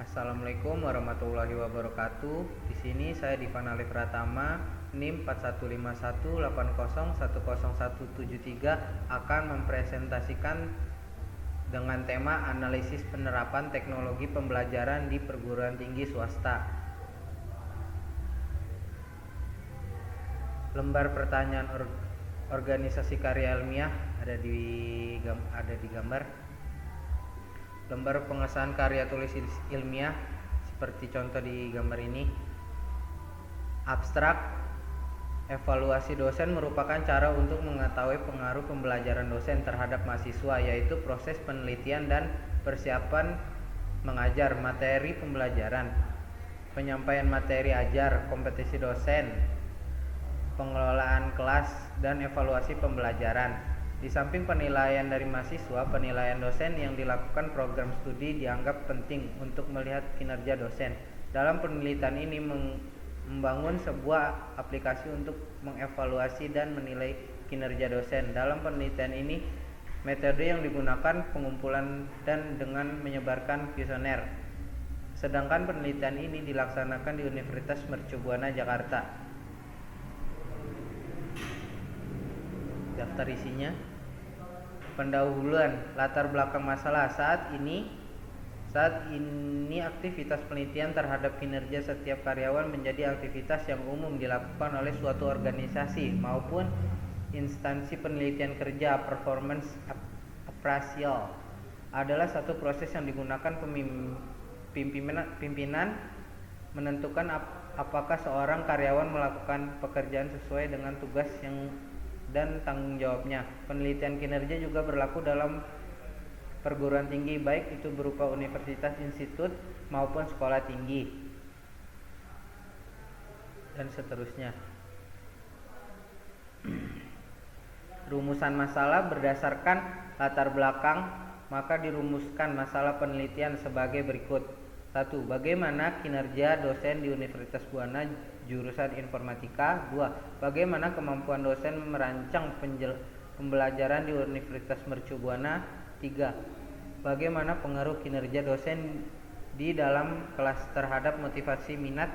Assalamualaikum warahmatullahi wabarakatuh. Di sini saya Divan Alif Pratama, NIM 415180101173 akan mempresentasikan dengan tema analisis penerapan teknologi pembelajaran di perguruan tinggi swasta. Lembar pertanyaan organisasi karya ilmiah ada di gambar. Lembar pengesahan karya tulis ilmiah seperti contoh di gambar ini. Abstrak, evaluasi dosen merupakan cara untuk mengetahui pengaruh pembelajaran dosen terhadap mahasiswa, yaitu proses penelitian dan persiapan mengajar, materi pembelajaran, penyampaian materi ajar, kompetisi dosen, pengelolaan kelas, dan evaluasi pembelajaran. Di samping penilaian dari mahasiswa, penilaian dosen yang dilakukan program studi dianggap penting untuk melihat kinerja dosen. Dalam penelitian ini membangun sebuah aplikasi untuk mengevaluasi dan menilai kinerja dosen. Dalam penelitian ini, metode yang digunakan pengumpulan dan dengan menyebarkan kuesioner. Sedangkan penelitian ini dilaksanakan di Universitas Mercu Buana, Jakarta. Daftar isinya. Pendahuluan, latar belakang masalah. Saat ini aktivitas penelitian terhadap kinerja setiap karyawan menjadi aktivitas yang umum dilakukan oleh suatu organisasi maupun instansi penelitian kerja. Performance appraisal adalah satu proses yang digunakan pimpinan menentukan apakah seorang karyawan melakukan pekerjaan sesuai dengan tugas dan tanggung jawabnya. Penelitian kinerja juga berlaku dalam perguruan tinggi, baik itu berupa universitas, institut, maupun sekolah tinggi, dan seterusnya. Rumusan masalah berdasarkan latar belakang, maka dirumuskan masalah penelitian sebagai berikut. 1. Bagaimana kinerja dosen di Universitas Buana jurusan informatika? 2. Bagaimana kemampuan dosen merancang pembelajaran di Universitas Mercu Buana? 3. Bagaimana pengaruh kinerja dosen di dalam kelas terhadap motivasi minat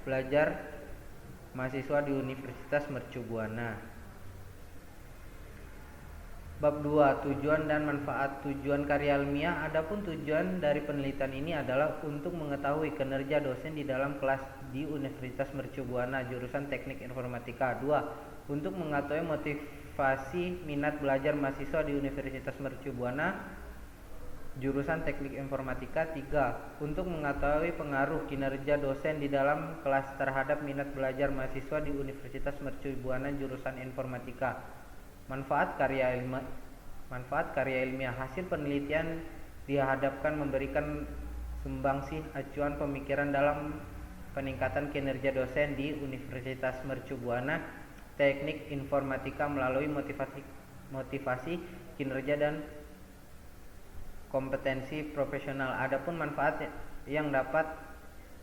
belajar mahasiswa di Universitas Mercu Buana? Bab 2. Tujuan dan manfaat. Tujuan karya ilmiah. Adapun tujuan dari penelitian ini adalah untuk mengetahui kinerja dosen di dalam kelas di Universitas Mercu Buana jurusan Teknik Informatika. 2. Untuk mengetahui motivasi minat belajar mahasiswa di Universitas Mercu Buana jurusan Teknik Informatika. 3. Untuk mengetahui pengaruh kinerja dosen di dalam kelas terhadap minat belajar mahasiswa di Universitas Mercu Buana jurusan Informatika. Manfaat karya ilmiah. Hasil penelitian dihadapkan memberikan sumbangsih acuan pemikiran dalam peningkatan kinerja dosen di Universitas Mercu Buana Teknik Informatika melalui motivasi kinerja dan kompetensi profesional. Adapun manfaat yang dapat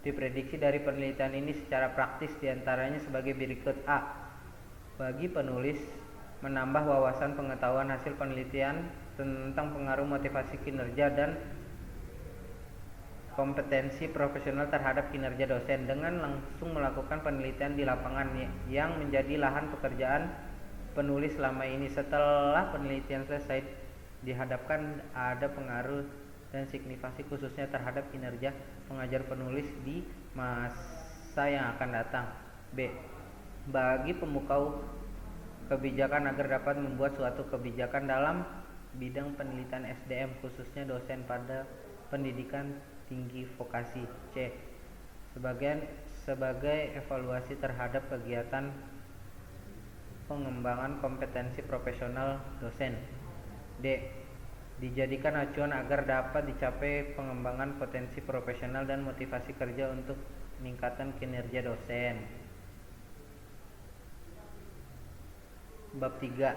diprediksi dari penelitian ini secara praktis diantaranya sebagai berikut. A. Bagi penulis, menambah wawasan pengetahuan hasil penelitian tentang pengaruh motivasi kinerja dan kompetensi profesional terhadap kinerja dosen dengan langsung melakukan penelitian di lapangan yang menjadi lahan pekerjaan penulis selama ini. Setelah penelitian selesai, dihadapkan ada pengaruh dan signifikasi khususnya terhadap kinerja pengajar penulis di masa yang akan datang. B. Bagi pemukau kebijakan agar dapat membuat suatu kebijakan dalam bidang penelitian SDM khususnya dosen pada pendidikan tinggi vokasi. C. Sebagai evaluasi terhadap kegiatan pengembangan kompetensi profesional dosen. D. Dijadikan acuan agar dapat dicapai pengembangan potensi profesional dan motivasi kerja untuk meningkatkan kinerja dosen. Bab 3.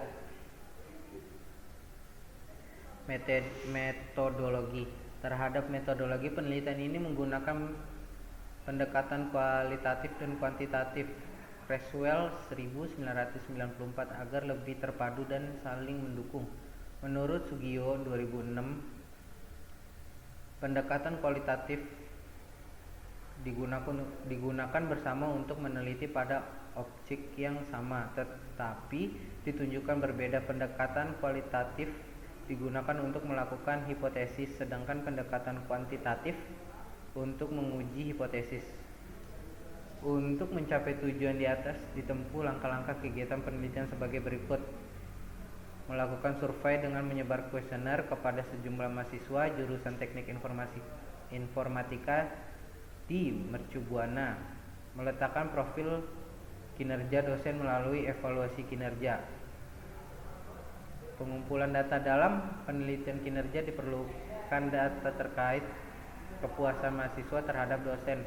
Metodologi. Terhadap metodologi penelitian ini menggunakan pendekatan kualitatif dan kuantitatif. Creswell 1994 agar lebih terpadu dan saling mendukung. Menurut Sugio 2006, pendekatan kualitatif digunakan bersama untuk meneliti pada objek yang sama, tetapi ditunjukkan berbeda. Pendekatan kualitatif digunakan untuk melakukan hipotesis, sedangkan pendekatan kuantitatif untuk menguji hipotesis. Untuk mencapai tujuan di atas ditempuh langkah-langkah kegiatan penelitian sebagai berikut. Melakukan survei dengan menyebar kuesioner kepada sejumlah mahasiswa jurusan Teknik Informatika di Mercu Buana. Meletakkan profil kinerja dosen melalui evaluasi kinerja. Pengumpulan data. Dalam penelitian kinerja diperlukan data terkait kepuasan mahasiswa terhadap dosen.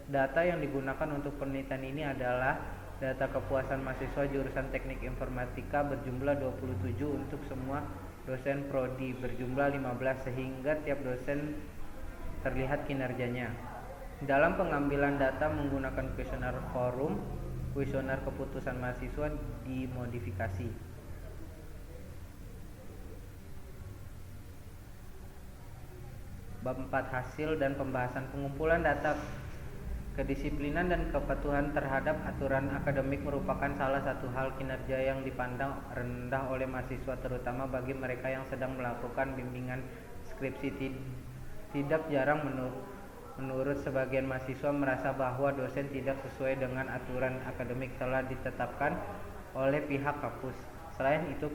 Data yang digunakan untuk penelitian ini adalah data kepuasan mahasiswa jurusan Teknik Informatika berjumlah 27 untuk semua dosen prodi berjumlah 15, sehingga tiap dosen terlihat kinerjanya. Dalam pengambilan data menggunakan kuesioner forum, kuesioner keputusan mahasiswa dimodifikasi. Bab 4. Hasil dan pembahasan. Pengumpulan data. Kedisiplinan dan kepatuhan terhadap aturan akademik merupakan salah satu hal kinerja yang dipandang rendah oleh mahasiswa, terutama bagi mereka yang sedang melakukan bimbingan skripsi. Tidak jarang menurut sebagian mahasiswa merasa bahwa dosen tidak sesuai dengan aturan akademik telah ditetapkan oleh pihak kampus. Selain itu,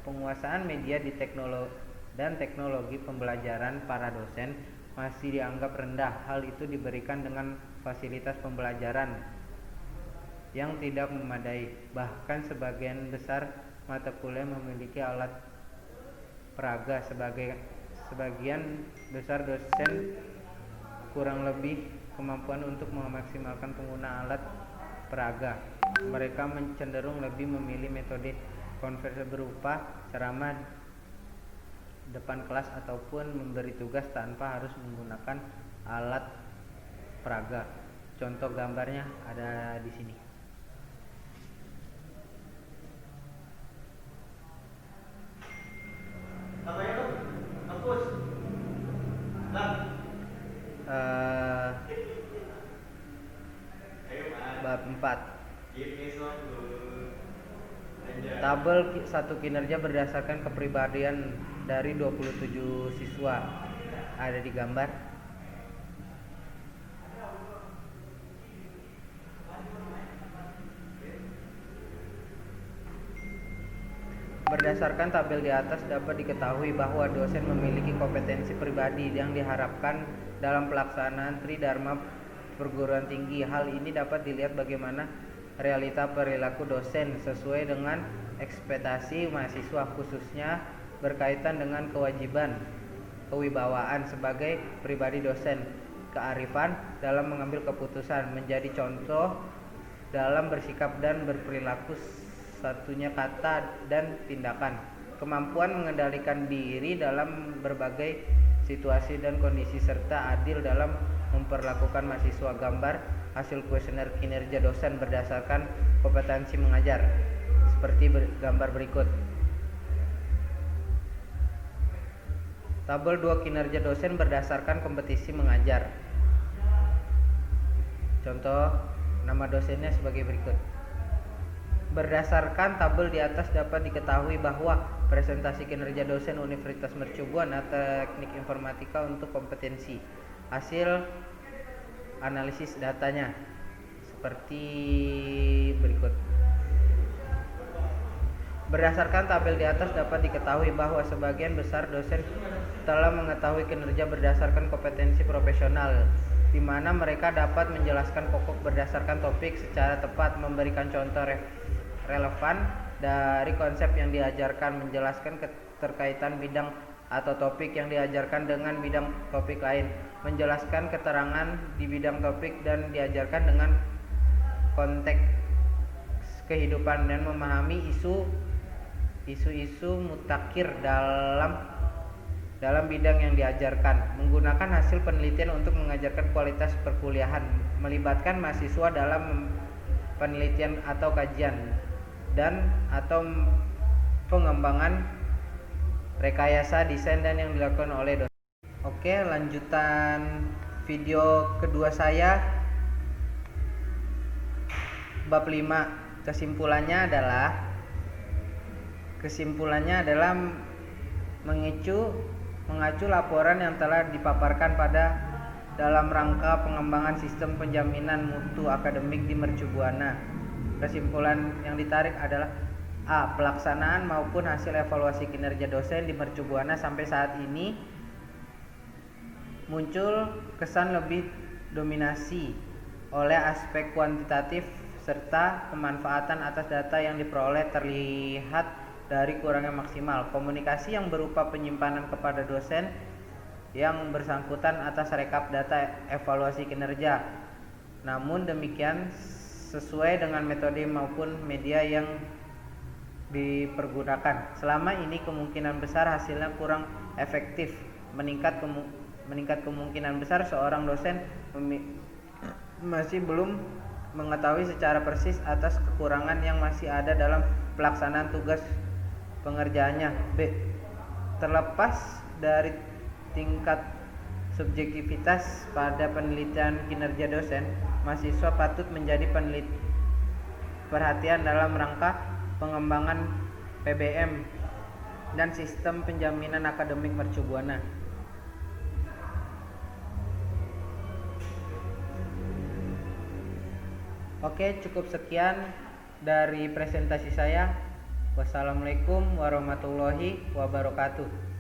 penguasaan media di teknologi pembelajaran para dosen masih dianggap rendah. Hal itu diberikan dengan fasilitas pembelajaran yang tidak memadai. Bahkan sebagian besar mata kuliah memiliki alat peraga. Sebagian besar dosen kurang lebih kemampuan untuk memaksimalkan pengguna alat peraga. Mereka cenderung lebih memilih metode konvensional berupa ceramah depan kelas ataupun memberi tugas tanpa harus menggunakan alat peraga. Contoh gambarnya ada di sini. Bab 4. Tabel 1 kinerja berdasarkan kepribadian dari 27 siswa. Ada di gambar. Berdasarkan tabel di atas dapat diketahui bahwa dosen memiliki kompetensi pribadi yang diharapkan dalam pelaksanaan Tridharma perguruan tinggi. Hal ini dapat dilihat bagaimana realita perilaku dosen sesuai dengan ekspektasi mahasiswa, khususnya berkaitan dengan kewajiban kewibawaan sebagai pribadi dosen. Kearifan dalam mengambil keputusan menjadi contoh dalam bersikap dan berperilaku, satunya kata dan tindakan. Kemampuan mengendalikan diri dalam berbagai situasi dan kondisi, serta adil dalam memperlakukan mahasiswa. Gambar hasil kuesioner kinerja dosen berdasarkan kompetensi mengajar seperti gambar berikut. Tabel 2 kinerja dosen berdasarkan kompetisi mengajar. Contoh nama dosennya sebagai berikut. Berdasarkan tabel di atas dapat diketahui bahwa presentasi kinerja dosen Universitas Mercu Buana Teknik Informatika untuk kompetensi. Hasil analisis datanya seperti berikut. Berdasarkan tabel di atas dapat diketahui bahwa sebagian besar dosen telah mengetahui kinerja berdasarkan kompetensi profesional, di mana mereka dapat menjelaskan pokok berdasarkan topik secara tepat, memberikan contoh relevan dari konsep yang diajarkan, menjelaskan keterkaitan bidang atau topik yang diajarkan dengan bidang topik lain, menjelaskan keterangan di bidang topik dan diajarkan dengan konteks kehidupan, dan memahami isu-isu mutakhir dalam bidang yang diajarkan. Menggunakan hasil penelitian untuk mengajarkan kualitas perkuliahan, melibatkan mahasiswa dalam penelitian atau kajian dan atau pengembangan rekayasa desain dan yang dilakukan oleh dosen. Oke, lanjutan video kedua saya bab 5. Kesimpulannya adalah mengacu laporan yang telah dipaparkan pada dalam rangka pengembangan sistem penjaminan mutu akademik di Mercu Buana. Kesimpulan yang ditarik adalah A. Pelaksanaan maupun hasil evaluasi kinerja dosen di Mercu Buana sampai saat ini muncul kesan lebih dominasi oleh aspek kuantitatif serta pemanfaatan atas data yang diperoleh terlihat dari kurangnya maksimal komunikasi yang berupa penyimpanan kepada dosen yang bersangkutan atas rekap data evaluasi kinerja. Namun demikian sesuai dengan metode maupun media yang dipergunakan. Selama ini kemungkinan besar hasilnya kurang efektif. Meningkat kemungkinan besar seorang dosen masih belum mengetahui secara persis atas kekurangan yang masih ada dalam pelaksanaan tugas pengerjaannya. B. Terlepas dari tingkat subjektivitas pada penelitian kinerja dosen, mahasiswa patut menjadi perhatian dalam rangka pengembangan PBM dan sistem penjaminan akademik Mercu Buana. Oke, cukup sekian dari presentasi saya. Wassalamualaikum warahmatullahi wabarakatuh.